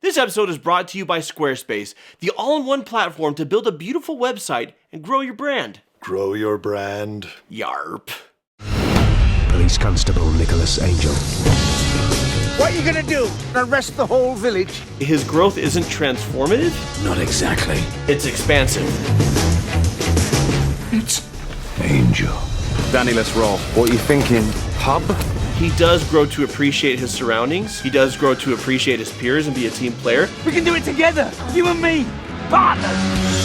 This episode is brought to you by Squarespace, the all-in-one platform to build a beautiful website and grow your brand. Grow your brand. Yarp. Police Constable Nicholas Angel. What are you gonna do? Arrest the whole village? His growth isn't transformative, Not exactly. it's expansive. It's Angel. Danny, let's roll. What are you thinking? Pub? He does grow to appreciate his surroundings. He does grow to appreciate his peers and be a team player. We can do it together, you and me, partners.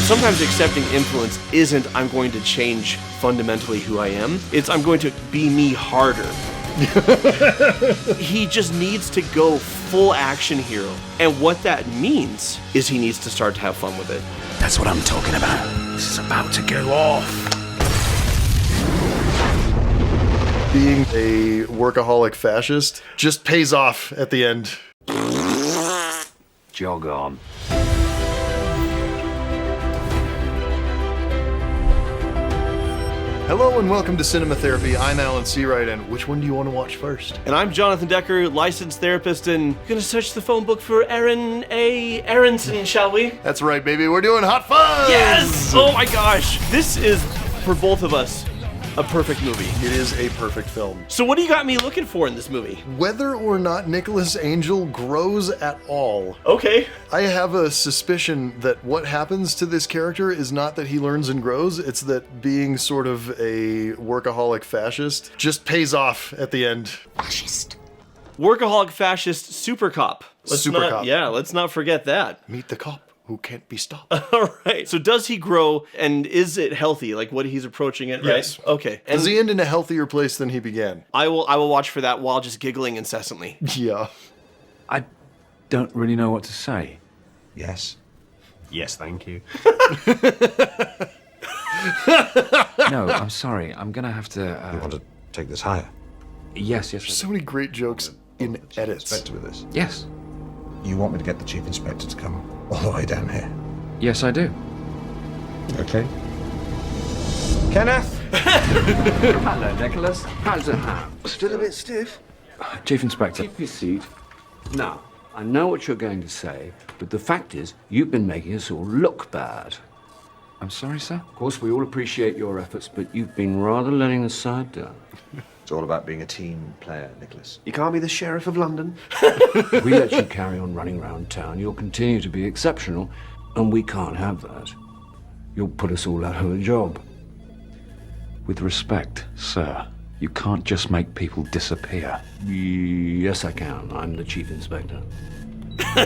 Sometimes accepting influence isn't I'm going to change fundamentally who I am. It's I'm going to be me harder. He just needs to go full action hero. And what that means is he needs to start to have fun with it. That's what I'm talking about. This is about to go off. Being a workaholic fascist just pays off at the end. Jog on. Hello and welcome to Cinema Therapy. I'm Alan Seawright, and which one do you want to watch first? And I'm Jonathan Decker, licensed therapist, and gonna search the phone book for Aaron A. Aronson, shall we? That's right, baby. We're doing Hot Fuzz! Yes! Oh my gosh! This is, for both of us, a perfect movie. It is a perfect film. So what do you got me looking for in this movie? Whether or not Nicholas Angel grows at all, Okay. I have a suspicion that what happens to this character is not that he learns and grows, it's that being sort of a workaholic fascist just pays off at the end. Fascist. Workaholic fascist super cop. Super cop. Yeah, let's not forget that. Meet the cop who can't be stopped. All right. So does he grow, and is it healthy? Like what he's approaching it, Yes. right? Okay. And Does he end in a healthier place than he began? I will watch for that while just giggling incessantly. Yeah. I don't really know what to say. Yes. Yes, thank you. No, I'm sorry. I'm gonna have to. You want to take this higher? Yes, yes, So many great jokes in edits. Inspector with this. yes, You want me to get the chief inspector to come all the way down here? yes, I do. Okay. Kenneth? Hello, Nicholas. How's it happen? Still a bit stiff? Chief Inspector. Keep your seat. Now, I know what you're going to say, but the fact is, you've been making us all look bad. I'm sorry, sir. Of course, we all appreciate your efforts, but you've been rather letting the side down. It's all about being a team player, Nicholas. You can't be the sheriff of London. If we let you carry on running around town, you'll continue to be exceptional, and we can't have that. You'll put us all out of a job. With respect, sir, you can't just make people disappear. Yes, I can. I'm the chief inspector.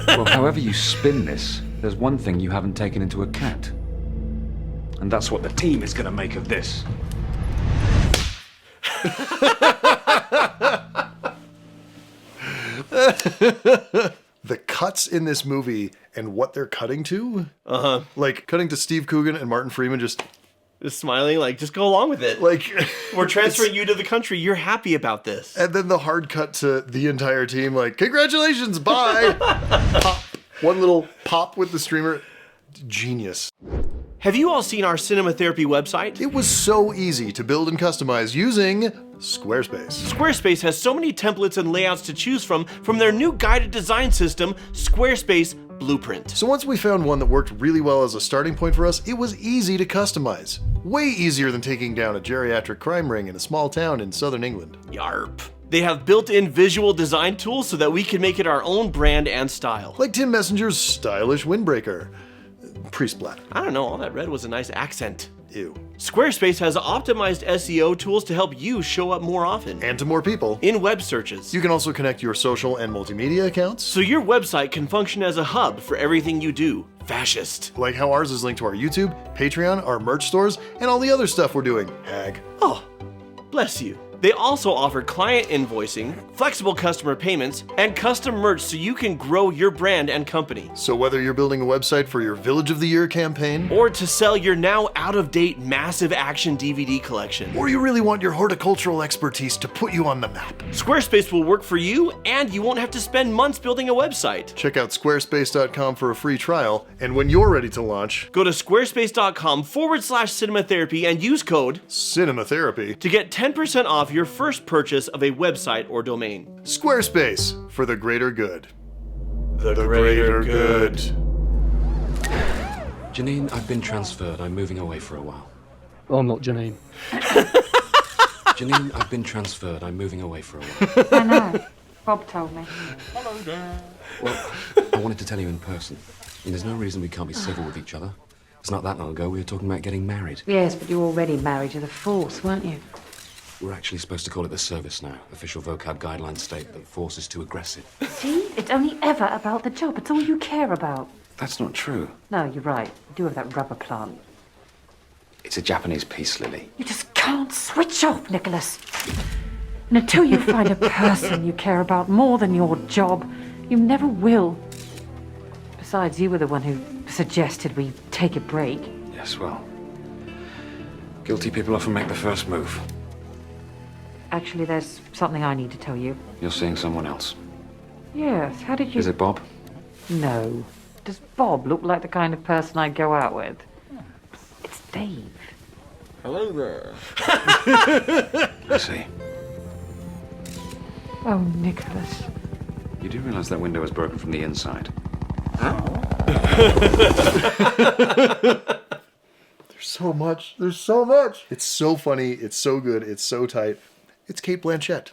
Well, however you spin this, there's one thing you haven't taken into account. And that's what the team is going to make of this. The cuts in this movie and what they're cutting to, Uh-huh. like cutting to Steve Coogan and Martin Freeman just Just smiling, like just go along with it. like We're transferring you to the country. You're happy about this. and then the hard cut to the entire team like congratulations, bye. Pop. One little pop with the streamer. Genius. Have you all seen our Cinema Therapy website? It was so easy to build and customize using Squarespace. Squarespace has so many templates and layouts to choose from their new guided design system, Squarespace Blueprint. So once we found one that worked really well as a starting point for us, it was easy to customize. Way easier than taking down a geriatric crime ring in a small town in southern England. Yarp. They have built-in visual design tools so that we can make it our own brand and style. Like Tim Messenger's stylish windbreaker. Pre-splat. I don't know, all that red was a nice accent. Ew. Squarespace has optimized SEO tools to help you show up more often And to more people. in web searches. You can also connect your social and multimedia accounts. So your website can function as a hub for everything you do. Fascist. Like how ours is linked to our YouTube, Patreon, our merch stores, and all the other stuff we're doing. Hag. Oh, bless you. They also offer client invoicing, flexible customer payments, and custom merch so you can grow your brand and company. So whether you're building a website for your Village of the Year campaign, Or to sell your now out-of-date massive action DVD collection. or you really want your horticultural expertise to put you on the map, Squarespace will work for you, and you won't have to spend months building a website. check out squarespace.com for a free trial, and when you're ready to launch, Go to squarespace.com/cinematherapy and use code Cinema Therapy. to get 10% off your first purchase of a website or domain. Squarespace, for the greater good. The greater good. Janine, I've been transferred. I'm moving away for a while. I'm not Janine. Janine, I've been transferred. I'm moving away for a while. I know. Bob told me. Well, I wanted to tell you in person. There's no reason we can't be civil with each other. It's not that long ago we were talking about getting married. Yes, but you were already married to the Force, weren't you? We're actually supposed to call it the service now. Official vocab guidelines state that the Force is too aggressive. See? It's only ever about the job. It's all you care about. That's not true. No, you're right. You do have that rubber plant. It's a Japanese piece, Lily. You just can't switch off, Nicholas. And until you find a person you care about more than your job, you never will. Besides, you were the one who suggested we take a break. Yes, well, guilty people often make the first move. Actually, there's something I need to tell you. You're seeing someone else. Yes, how did you... Is it Bob? No. Does Bob look like the kind of person I'd go out with? It's Dave. Hello there. I see. Oh, Nicholas. You do realize that window is broken from the inside? There's so much. There's so much. It's so funny. It's so good. It's so tight. It's Kate Blanchett.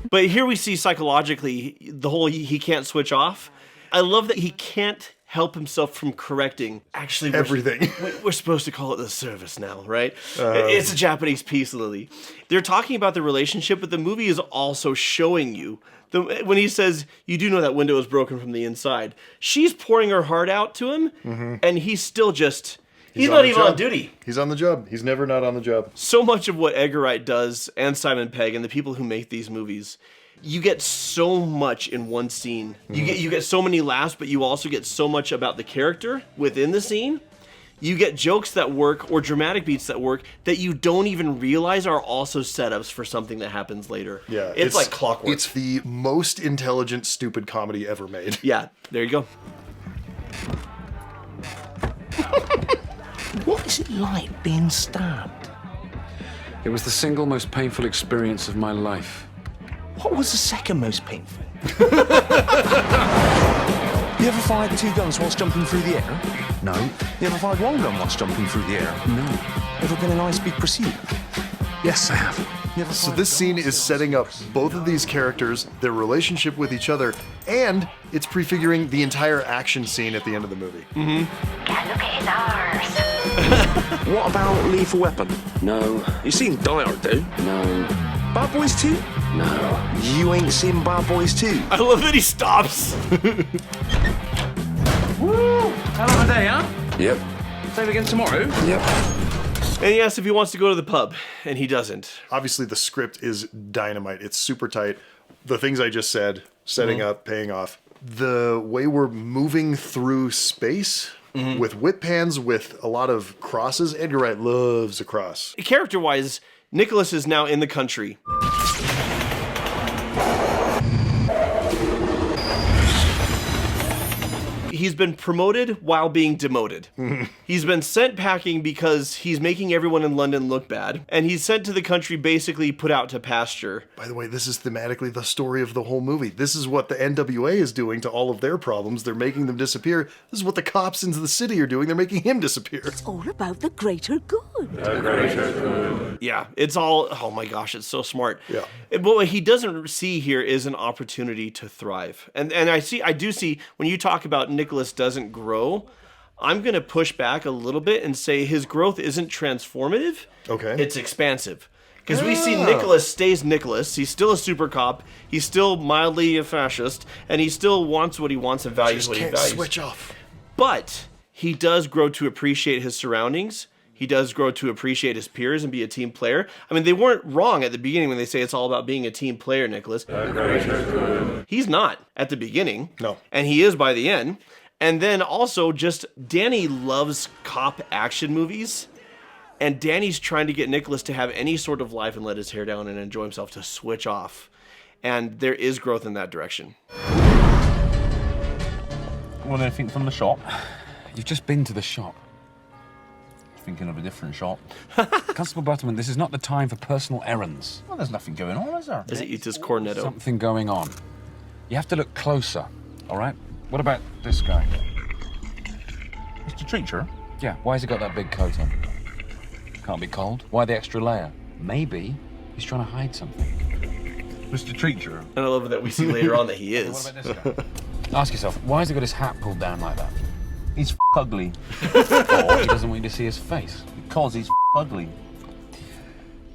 But here we see psychologically the whole he can't switch off. I love that he can't help himself from correcting. Actually, Everything. We're supposed to call it the service now, right? It's a Japanese piece, Lily. They're talking about the relationship, but the movie is also showing you. When he says, you do know that window is broken from the inside, she's pouring her heart out to him, and he's still just... He's not even on duty. He's on the job. He's never not on the job. So much of what Edgar Wright does, and Simon Pegg, and the people who make these movies, you get so much in one scene. You get so many laughs, but you also get so much about the character within the scene. You get jokes that work or dramatic beats that work that you don't even realize are also setups for something that happens later. Yeah, it's like clockwork. It's the most intelligent, stupid comedy ever made. Yeah, there you go. What is it like being stabbed? It was the single most painful experience of my life. What was the second most painful? You ever fired 2 guns whilst jumping through the air? No. You ever fired 1 gun whilst jumping through the air? No. Ever been in high-speed pursuit? Yes, I have. You ever So fired this scene is setting up both of these characters, their relationship with each other, and it's prefiguring the entire action scene at the end of the movie. Look at his arse. What about Lethal Weapon? No. You seen Die Hard, do? No. Bad Boys 2? No. You ain't seen Bad Boys 2? I love that he stops. Woo! Hell of a day, huh? Yep. Same again tomorrow? Yep. And he asks if he wants to go to the pub, and he doesn't. Obviously, the script is dynamite. It's super tight. The things I just said, setting up, paying off. The way we're moving through space with whip pans, with a lot of crosses. Edgar Wright loves a cross. Character-wise, Nicholas is now in the country. He's been promoted while being demoted. He's been sent packing because he's making everyone in London look bad. And he's sent to the country basically put out to pasture. By the way, this is thematically the story of the whole movie. This is what the NWA is doing to all of their problems. They're making them disappear. This is what the cops in the city are doing. They're making him disappear. All about the greater good. Yeah, it's all, oh my gosh, it's so smart. Yeah. But what he doesn't see here is an opportunity to thrive. And I do see, when you talk about Nicholas doesn't grow, I'm going to push back a little bit and say his growth isn't transformative. Okay. It's expansive. Because we see Nicholas stays Nicholas. He's still a super cop. He's still mildly a fascist. And he still wants what he wants and values what he values. Switch off. But he does grow to appreciate his surroundings. He does grow to appreciate his peers and be a team player. I mean, they weren't wrong at the beginning when they say it's all about being a team player, Nicholas. He's not at the beginning. No. And he is by the end. And then also just Danny loves cop action movies. And Danny's trying to get Nicholas to have any sort of life and let his hair down and enjoy himself, to switch off. And there is growth in that direction. Want anything from the shop? You've just been to the shop. Thinking of a different shop. Constable Butterman, this is not the time for personal errands. Well, there's nothing going on, is there? As he eats his cornetto. Something going on. You have to look closer. All right. What about this guy? Mr. Treacher? Yeah, why has he got that big coat on? Can't be cold. Why the extra layer? Maybe he's trying to hide something. Mr. Treacher? And I love that we see later on that he is. What about this guy? Ask yourself, why has he got his hat pulled down like that? He's ugly. Or he doesn't want you to see his face. Because he's ugly.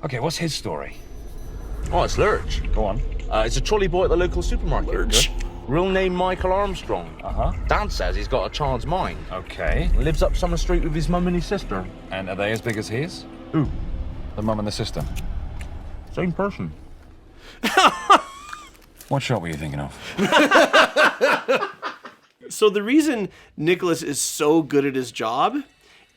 Okay, what's his story? Oh, it's Lurch. Go on. It's a trolley boy at the local supermarket. Lurch. Yeah? Real name Michael Armstrong. Uh-huh. Dad says he's got a child's mind. Okay. Lives up Summer Street with his mum and his sister. And are they as big as his? Who? The mum and the sister. Same person. What shot were you thinking of? So the reason Nicholas is so good at his job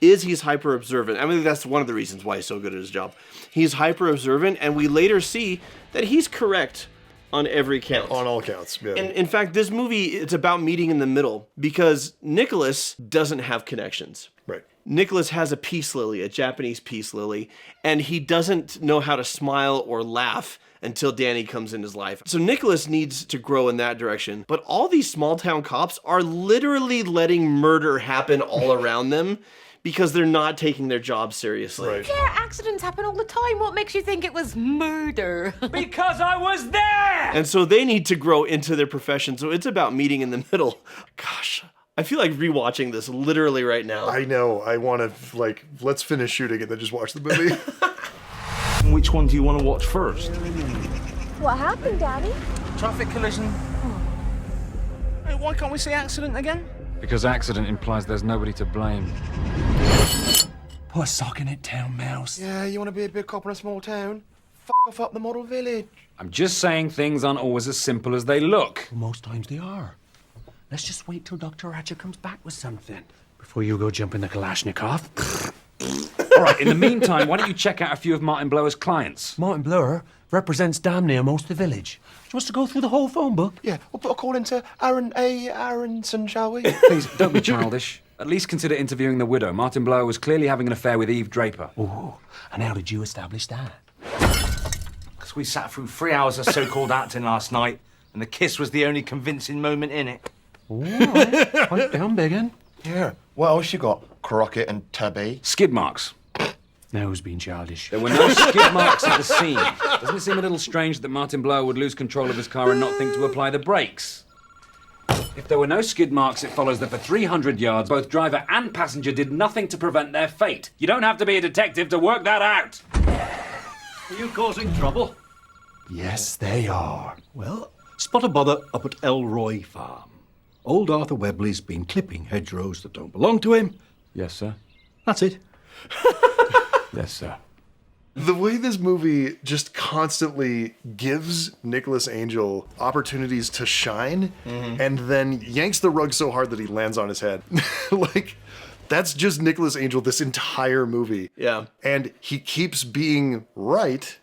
is he's hyper observant. I mean, that's one of the reasons why he's so good at his job. He's hyper observant, and we later see that he's correct on every count. On all counts, yeah. And in fact, this movie, it's about meeting in the middle because Nicholas doesn't have connections. Right. Nicholas has a peace lily, a Japanese peace lily, and he doesn't know how to smile or laugh until Danny comes in his life. So Nicholas needs to grow in that direction. But all these small town cops are literally letting murder happen all around them because they're not taking their job seriously. Right. Yeah, accidents happen all the time. What makes you think it was murder? Because I was there! And so they need to grow into their profession. So it's about meeting in the middle. Gosh, I feel like rewatching this literally right now. I know. I want to, like, let's finish shooting and then just watch the movie. Which one do you want to watch first? What happened, Daddy? Traffic collision. Hey, why can't we say accident again? Because accident implies there's nobody to blame. Put a sock in it, town mouse. Yeah, you want to be a big cop in a small town? F off up the model village. I'm just saying things aren't always as simple as they look. Well, most times they are. Let's just wait till Dr. Ratchet comes back with something before you go jump in the Kalashnikov. All right, in the meantime, why don't you check out a few of Martin Blower's clients? Martin Blower represents damn near most of the village. Do you want us to go through the whole phone book? Yeah, we'll put a call into Aaron A. Aronson, shall we? Please, don't be childish. At least consider interviewing the widow. Martin Blower was clearly having an affair with Eve Draper. Oh, and how did you establish that? Because we sat through 3 hours of so-called acting last night, and the kiss was the only convincing moment in it. All right, pipe down, biggin. Yeah. What else you got? Crockett and Tubby. Skid marks. Now who's being childish? There were no skid marks at the scene. Doesn't it seem a little strange that Martin Blower would lose control of his car and not think to apply the brakes? If there were no skid marks, it follows that for 300 yards, both driver and passenger did nothing to prevent their fate. You don't have to be a detective to work that out. Are you causing trouble? Yes, they are. Well, spot a bother up at Elroy Farm. Old Arthur Webley's been clipping hedgerows that don't belong to him. Yes, sir. That's it. Yes, sir. The way this movie just constantly gives Nicholas Angel opportunities to shine and then yanks the rug so hard that he lands on his head. Like, that's just Nicholas Angel this entire movie. Yeah. And he keeps being right,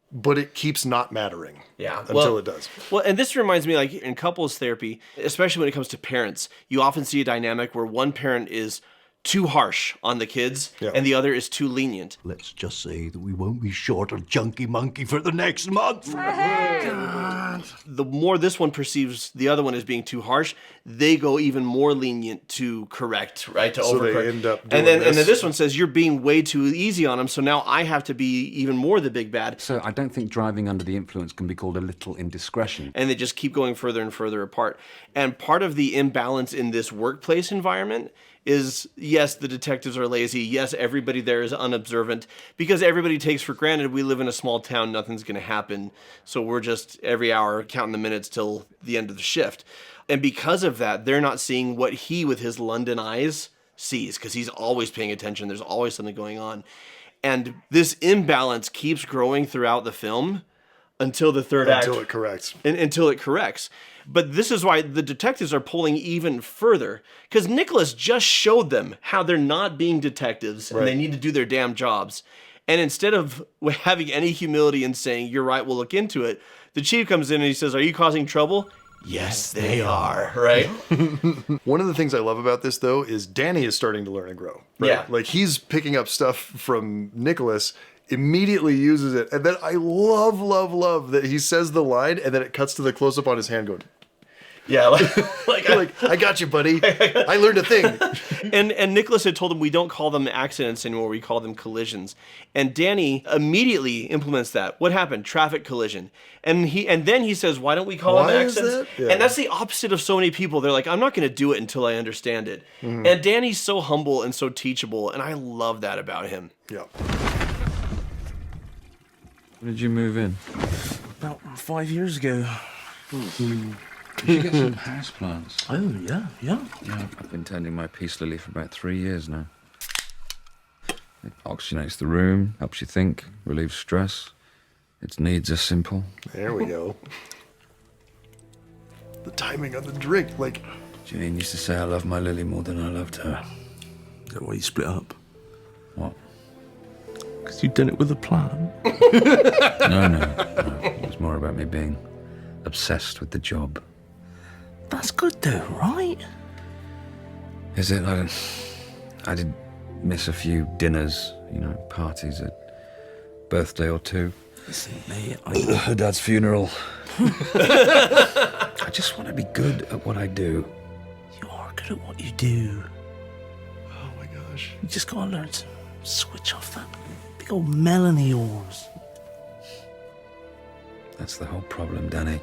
but it keeps not mattering. Yeah. Until it does. Well, and this reminds me, like, in couples therapy, especially when it comes to parents, you often see a dynamic where one parent is too harsh on the kids and the other is too lenient. Let's just say that we won't be short of Junkie Monkey for the next month. The more this one perceives the other one as being too harsh, they go even more lenient to correct, right? To So they overcorrect. end up and doing then this. this one says you're being way too easy on him, so now I have to be even more the big bad. So I don't think driving under the influence can be called a little indiscretion. And they just keep going further and further apart. And part of the imbalance in this workplace environment is, yes, the detectives are lazy. Yes, everybody there is unobservant because everybody takes for granted we live in a small town, nothing's going to happen. So we're just every hour counting the minutes till the end of the shift. And because of that, they're not seeing what he, with his London eyes, sees because he's always paying attention. There's always something going on. And this imbalance keeps growing throughout the film until the third act. Until it corrects. Until it corrects. But this is why the detectives are pulling even further. Because Nicholas just showed them how they're not being detectives and they need to do their damn jobs. And instead of having any humility and saying, you're right, we'll look into it, the chief comes in and he says, are you causing trouble? Yes, they are, right? One of the things I love about this, though, is Danny is starting to learn and grow. Right? Yeah. Like, he's picking up stuff from Nicholas, immediately uses it, and then I love that he says the line, and then it cuts to the close-up on his hand going, Yeah, like I got you, buddy. I learned a thing. And Nicholas had told him we don't call them accidents anymore, we call them collisions. And Danny immediately implements that. What happened? Traffic collision. And then he says, why don't we call them accidents? That? Yeah. And that's the opposite of so many people. They're like, I'm not going to do it until I understand it. Mm-hmm. And Danny's so humble and so teachable, and I love that about him. Yeah. When did you move in? About 5 years ago. Did you get some house plants? Oh, yeah. Yeah, I've been tending my peace lily for about 3 years now. It oxygenates the room, helps you think, relieves stress. Its needs are simple. There we go. The timing on the drink, like... Janine used to say I loved my lily more than I loved her. Is that why you split up? What? Because you'd done it with a plan. No. It was more about me being obsessed with the job. That's good though, right? Is it? I did miss a few dinners, parties, a birthday or two. Listen, mate, Her dad's funeral. I just want to be good at what I do. You are good at what you do. Oh my gosh. You just gotta learn to switch off that big old melon of yours. That's the whole problem, Danny.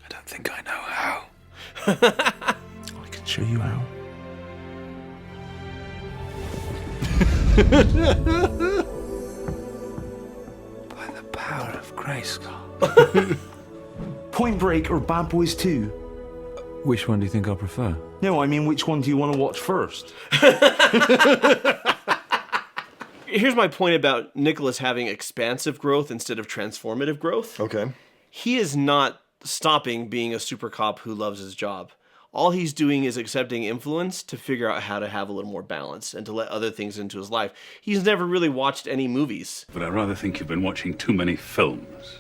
I don't think I know how. I can show you how. By the power of Grayskull. Point Break or Bad Boys 2? Which one do you think I'll prefer? No, I mean, which one do you want to watch first? Here's my point about Nicholas having expansive growth instead of transformative growth. Okay. He is not stopping being a super cop who loves his job. All he's doing is accepting influence to figure out how to have a little more balance and to let other things into his life. He's never really watched any movies. But I rather think you've been watching too many films.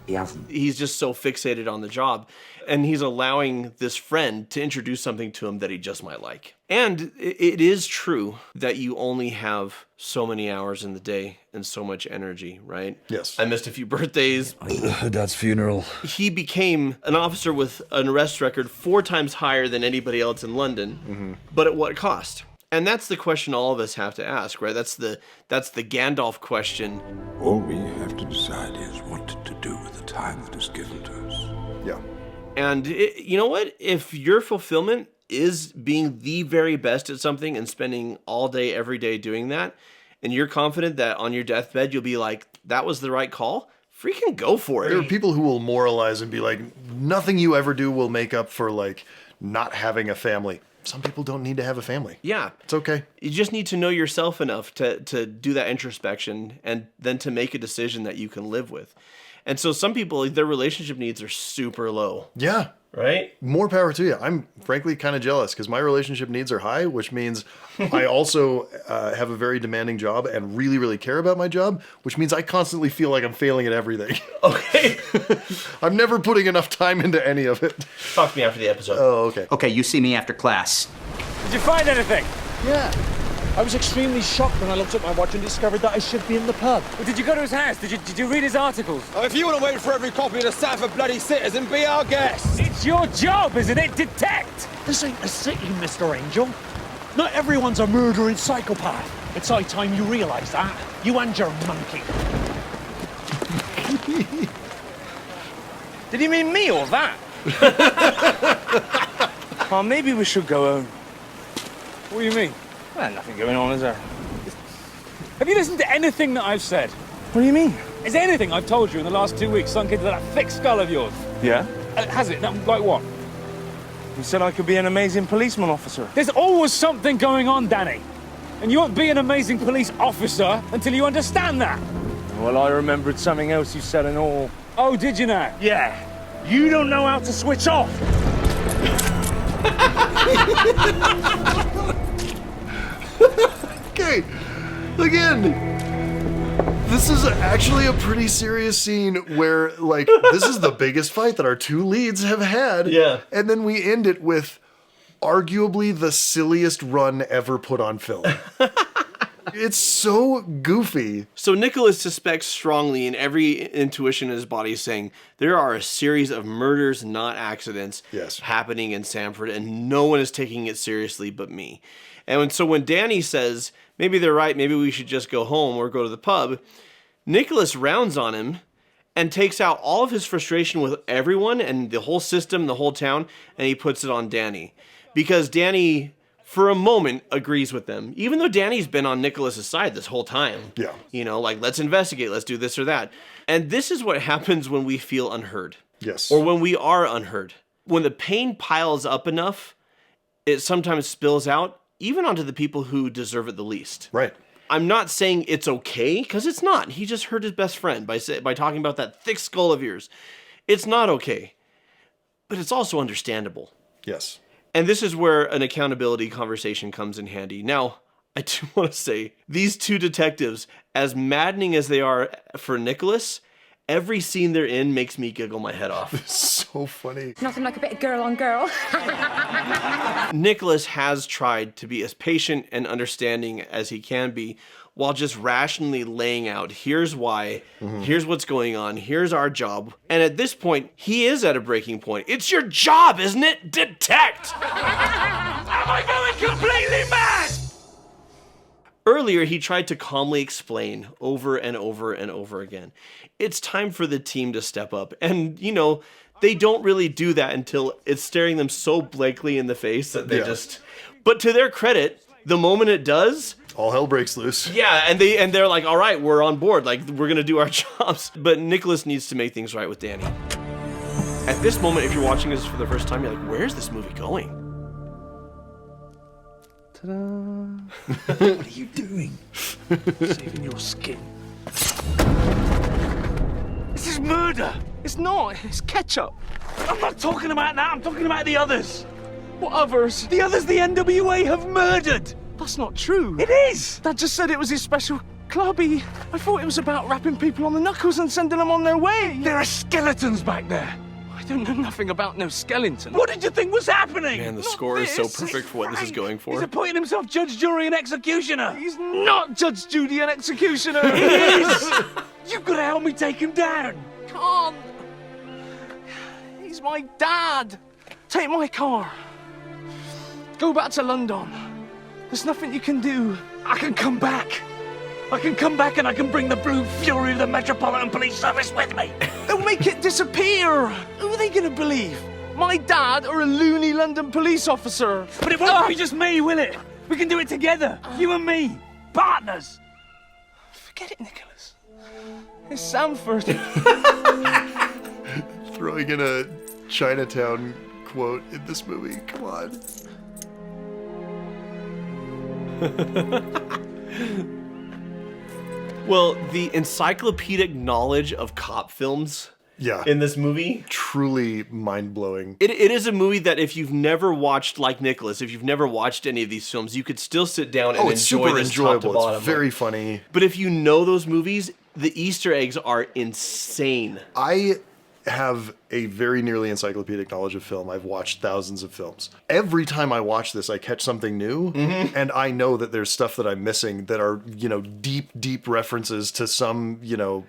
He hasn't. He's just so fixated on the job. And he's allowing this friend to introduce something to him that he just might like. And it is true that you only have so many hours in the day and so much energy, right? Yes. I missed a few birthdays. Her dad's funeral. He became an officer with an arrest record 4 times higher than anybody else in London. Mm-hmm. But at what cost? And that's the question all of us have to ask, right? That's the Gandalf question. All we have to decide is what to do with the time that is given to us. Yeah. And you know what? If your fulfillment is being the very best at something and spending all day, every day doing that, and you're confident that on your deathbed you'll be like, that was the right call, freaking go for it. There are people who will moralize and be like, nothing you ever do will make up for, like, not having a family. Some people don't need to have a family. Yeah. It's okay. You just need to know yourself enough to do that introspection and then to make a decision that you can live with. And so some people, their relationship needs are super low. Yeah. Right? More power to you. I'm frankly kind of jealous because my relationship needs are high, which means I also have a very demanding job and really, really care about my job, which means I constantly feel like I'm failing at everything. Okay. I'm never putting enough time into any of it. Talk to me after the episode. Oh, okay. Okay, you see me after class. Did you find anything? Yeah. I was extremely shocked when I looked at my watch and discovered that I should be in the pub. Well, did you go to his house? Did you read his articles? Oh, if you want to wait for every copy of the Sat for bloody Citizen, be our guest. It's your job, isn't it? Detect! This ain't a city, Mr. Angel. Not everyone's a murdering psychopath. It's high time you realise that. You and your monkey. Did he mean me or that? Well, maybe we should go home. What do you mean? Well, nothing going on, is there? Have you listened to anything that I've said? What do you mean? Is anything I've told you in the last 2 weeks sunk into that thick skull of yours? Yeah? Has it? Like what? You said I could be an amazing policeman officer. There's always something going on, Danny. And you won't be an amazing police officer until you understand that. Well, I remembered something else you said and all. Oh, did you now? Yeah. You don't know how to switch off. Okay, again, this is actually a pretty serious scene where, like, this is the biggest fight that our 2 leads have had. Yeah. And then we end it with arguably the silliest run ever put on film. It's so goofy. So Nicholas suspects strongly, and every intuition in his body is saying there are a series of murders, not accidents, happening in Sanford, and no one is taking it seriously but me. And so when Danny says, maybe they're right, maybe we should just go home or go to the pub, Nicholas rounds on him and takes out all of his frustration with everyone and the whole system, the whole town, and he puts it on Danny. Because Danny, for a moment, agrees with them. Even though Danny's been on Nicholas's side this whole time. Yeah. You know, like, let's investigate, let's do this or that. And this is what happens when we feel unheard. Yes. Or when we are unheard. When the pain piles up enough, it sometimes spills out, even onto the people who deserve it the least. Right. I'm not saying it's okay, because it's not. He just hurt his best friend by talking about that thick skull of yours. It's not okay. But it's also understandable. Yes. And this is where an accountability conversation comes in handy. Now, I do want to say, these two detectives, as maddening as they are for Nicholas, every scene they're in makes me giggle my head off. It's so funny. Nothing like a bit of girl on girl. Nicholas has tried to be as patient and understanding as he can be, while just rationally laying out, here's why, here's what's going on, here's our job. And at this point, he is at a breaking point. It's your job, isn't it? Detect! Am I going completely mad? Earlier, he tried to calmly explain over and over and over again. It's time for the team to step up. And, you know, they don't really do that until it's staring them so blankly in the face that they just... But to their credit, the moment it does... all hell breaks loose. Yeah, and they're like, all right, we're on board. Like, we're going to do our jobs. But Nicholas needs to make things right with Danny. At this moment, if you're watching this for the first time, you're like, where's this movie going? What are you doing? Saving your skin. This is murder. It's not. It's ketchup. I'm not talking about that. I'm talking about the others. What others? The others the NWA have murdered. That's not true. It is. Dad just said it was his special club. I thought it was about rapping people on the knuckles and sending them on their way. There are skeletons back there. I don't know nothing about no skeleton. What did you think was happening? Man, the score is so perfect for what this is going for. He's appointing himself judge, jury, and executioner. He's not judge, jury, and executioner. He is. You've got to help me take him down. Can't. He's my dad. Take my car. Go back to London. There's nothing you can do. I can come back. I can come back and I can bring the blue fury of the Metropolitan Police Service with me. They'll make it disappear. Who are they going to believe? My dad or a loony London police officer? But it won't be just me, will it? We can do it together. You and me. Partners. Forget it, Nicholas. It's Sanford. Throwing in a Chinatown quote in this movie. Come on. Well, the encyclopedic knowledge of cop films in this movie. Truly mind-blowing. It is a movie that if you've never watched, like Nicholas, if you've never watched any of these films, you could still sit down and it's enjoy super this enjoyable. top to bottom. It's very funny. But if you know those movies, the Easter eggs are insane. I have a very nearly encyclopedic knowledge of film. I've watched thousands of films. Every time I watch this, I catch something new, and I know that there's stuff that I'm missing that are, you know, deep references to some, you know,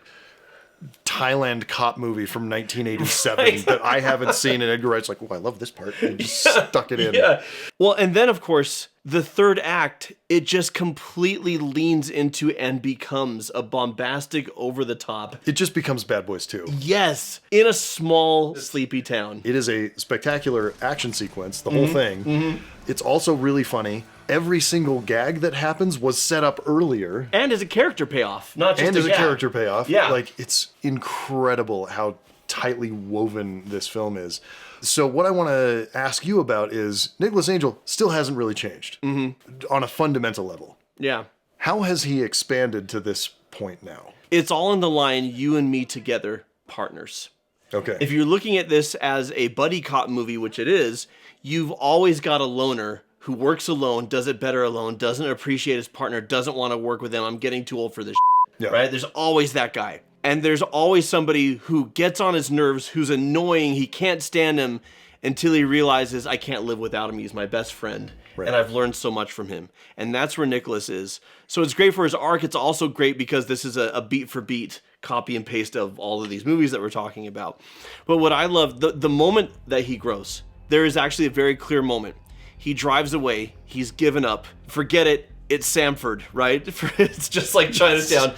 Thailand cop movie from 1987 that I haven't seen, and Edgar Wright's like, oh, I love this part, and just stuck it in. Yeah. Well, and then, of course, the third act, it just completely leans into and becomes a bombastic, over-the-top. It just becomes Bad Boys 2. Yes, in a small, sleepy town. It is a spectacular action sequence, the whole thing. It's also really funny. Every single gag that happens was set up earlier. And as a character payoff, not just and a as gag. a character payoff. Yeah. Like, it's incredible how tightly woven this film is. So what I want to ask you about is, Nicholas Angel still hasn't really changed on a fundamental level. Yeah. How has he expanded to this point now? It's all in the line, you and me together, partners. Okay. If you're looking at this as a buddy cop movie, which it is, you've always got a loner who works alone, does it better alone, doesn't appreciate his partner, doesn't want to work with them. I'm getting too old for this shit, right? There's always that guy. And there's always somebody who gets on his nerves, who's annoying, he can't stand him until he realizes, I can't live without him, he's my best friend. Right. And I've learned so much from him. And that's where Nicholas is. So it's great for his arc. It's also great because this is a beat for beat copy and paste of all of these movies that we're talking about. But what I love, the moment that he grows, there is actually a very clear moment. He drives away, he's given up, forget it, it's Samford, right? It's just like Chinatown.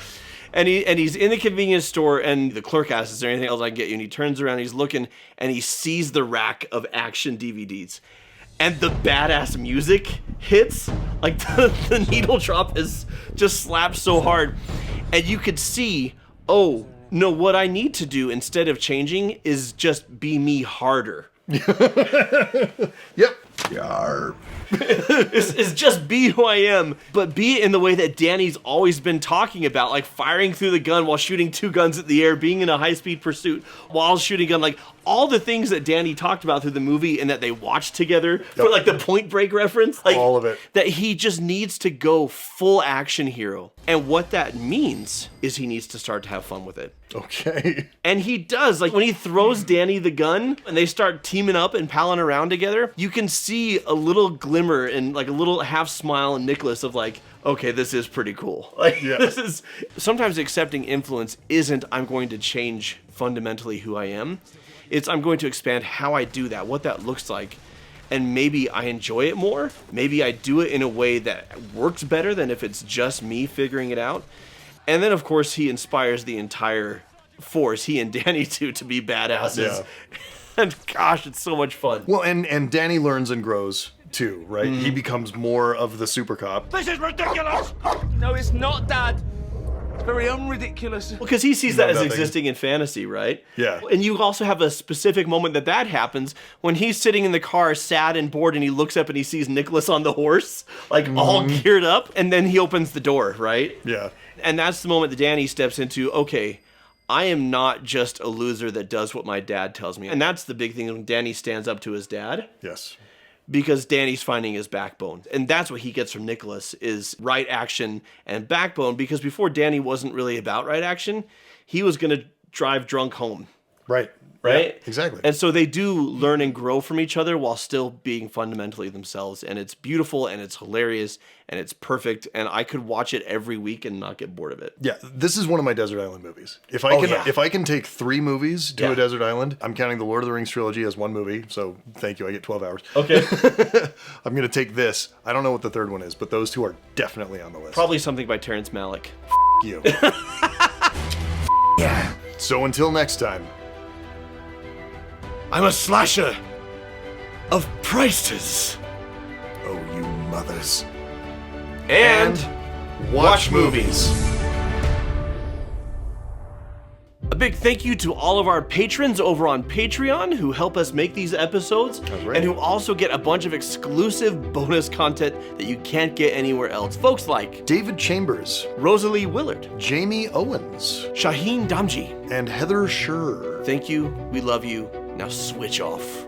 And he's in the convenience store, and the clerk asks, is there anything else I can get you? And he turns around, he's looking, and he sees the rack of action DVDs. And the badass music hits, like the needle drop is just slapped so hard. And you could see, oh, no, what I need to do instead of changing is just be me harder. Yep. Yarp. is just be who I am, but be it in the way that Danny's always been talking about, like firing through the gun while shooting 2 guns at the air, being in a high-speed pursuit while shooting a gun, like all the things that Danny talked about through the movie and that they watched together for like the Point Break reference, like all of it. That he just needs to go full action hero. And what that means is he needs to start to have fun with it. Okay. And he does. Like when he throws Danny the gun and they start teaming up and palling around together, you can see a little glimmer and like a little half smile in Nicholas of like, okay, this is pretty cool. Like this is sometimes accepting influence isn't I'm going to change fundamentally who I am. It's I'm going to expand how I do that, what that looks like. And maybe I enjoy it more. Maybe I do it in a way that works better than if it's just me figuring it out. And then, of course, he inspires the entire force, he and Danny to be badasses. Yeah. And gosh, it's so much fun. Well, and Danny learns and grows too, right? He becomes more of the super cop. This is ridiculous! No, it's not, Dad. It's very unridiculous. Well, because he sees that as existing in fantasy, right? Yeah. And you also have a specific moment that happens when he's sitting in the car sad and bored and he looks up and he sees Nicholas on the horse, like all geared up, and then he opens the door, right? Yeah. And that's the moment that Danny steps into, okay, I am not just a loser that does what my dad tells me. And that's the big thing when Danny stands up to his dad. Yes. Because Danny's finding his backbone. And that's what he gets from Nicholas is right action and backbone. Because before Danny wasn't really about right action, he was going to drive drunk home. Right. Right? Yeah, exactly. And so they do learn and grow from each other while still being fundamentally themselves. And it's beautiful and it's hilarious and it's perfect. And I could watch it every week and not get bored of it. Yeah, this is one of my Desert Island movies. If I can take 3 movies to a desert island, I'm counting the Lord of the Rings trilogy as one movie. So thank you, I get 12 hours. Okay. I'm going to take this. I don't know what the third one is, but those 2 are definitely on the list. Probably something by Terrence Malick. You. Yeah. So until next time. I'm a slasher of prices. Oh, you mothers. And watch movies. A big thank you to all of our patrons over on Patreon who help us make these episodes and who also get a bunch of exclusive bonus content that you can't get anywhere else. Folks like David Chambers, Rosalie Willard, Jamie Owens, Shaheen Damji, and Heather Schur. Thank you. We love you. Now switch off.